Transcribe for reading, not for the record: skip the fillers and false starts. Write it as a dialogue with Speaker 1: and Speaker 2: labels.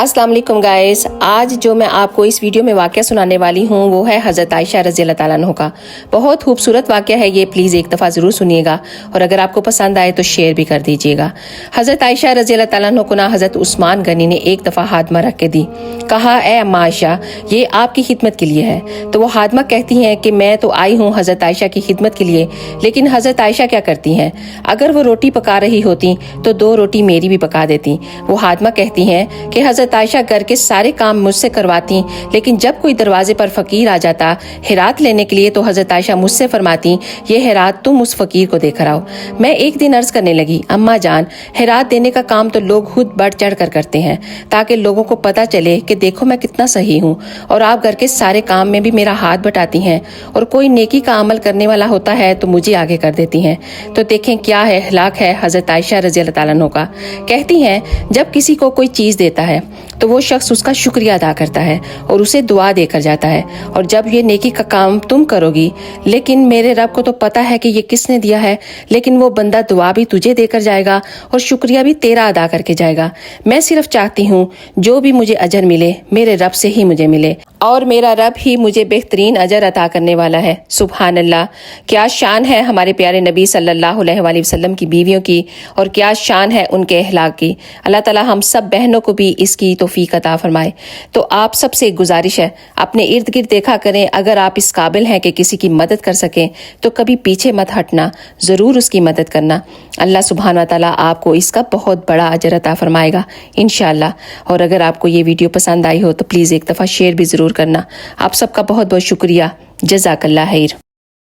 Speaker 1: अस्सलाम वालेकुम गाइस। आज जो मैं आपको इस वीडियो में वाक़या सुनाने वाली हूँ वो है हज़रत आयशा रज़ी अल्लाह ताला अन्हा का। बहुत खूबसूरत वाक़या है ये, प्लीज़ एक दफ़ा ज़रूर सुनिएगा और अगर आपको पसंद आए तो शेयर भी कर दीजिएगा। हज़रत आयशा रज़ी अल्लाह ताला अन्हा को ना हज़रत उस्मान गनी ने एक दफ़ा हादमा रख के दी। कहा, ए अम्मा आयशा, ये आपकी खिदमत के लिए है। तो वो हादमा कहती हैं कि मैं तो आई हूँ हज़रत आयशा की खिदमत के लिए, लेकिन हज़रत आयशा क्या करती हैं, अगर वो रोटी पका रही होती तो 2 रोटी मेरी भी पका देती। वो हादमा कहती हैं कि हज़रत आयशा घर के सारे काम मुझसे करवाती, लेकिन जब कोई दरवाजे पर फकीर आ जाता हिरात लेने के लिए तो हज़रत आयशा मुझसे फरमाती, ये हिरात तुम उस फकीर को देकर आओ। मैं एक दिन अर्ज करने लगी, अम्मा जान, हिरात देने का काम तो लोग खुद बढ़ चढ़ कर करते हैं ताकि लोगों को पता चले कि देखो मैं कितना सही हूँ, और आप घर के सारे काम में भी मेरा हाथ बटाती हैं, और कोई नेकी का अमल करने वाला होता है तो मुझे आगे कर देती हैं। तो देखें क्या है हलाक है हज़रत आयशा रज़ी अल्लाह ताला अन्हा का। कहती हैं, जब किसी को कोई चीज़ देता है तो वो शख्स उसका शुक्रिया अदा करता है और उसे दुआ देकर जाता है, और जब ये नेकी का काम तुम करोगी, लेकिन मेरे रब को तो पता है कि ये किसने दिया है, लेकिन वो बंदा दुआ भी तुझे देकर जाएगा और शुक्रिया भी तेरा अदा करके जाएगा। मैं सिर्फ चाहती हूँ जो भी मुझे अजर मिले मेरे रब से ही मुझे मिले, और मेरा रब ही मुझे बेहतरीन अजर अता करने वाला है। सुभान अल्लाह, क्या शान है हमारे प्यारे नबी सल्लल्लाहु अलैहि वसल्लम की बीवियों की, और क्या शान है उनके अहलाक की। अल्लाह ताला हम सब बहनों को भी इसकी तौफीक अता फरमाए। तो आप सबसे एक गुजारिश है, अपने इर्द गिर्द देखा करें, अगर आप इस काबिल हैं कि किसी की मदद कर सकें तो कभी पीछे मत हटना, ज़रूर उसकी मदद करना। अल्लाह सुब्हान व तआला आपको इसका बहुत बड़ा अजर अता फरमाएगा इंशाअल्लाह। और अगर आपको ये वीडियो पसंद आई हो तो प्लीज़ एक दफ़ा शेयर भी ज़रूर करना। आप सबका बहुत बहुत शुक्रिया। जज़ाकल्लाह खैर।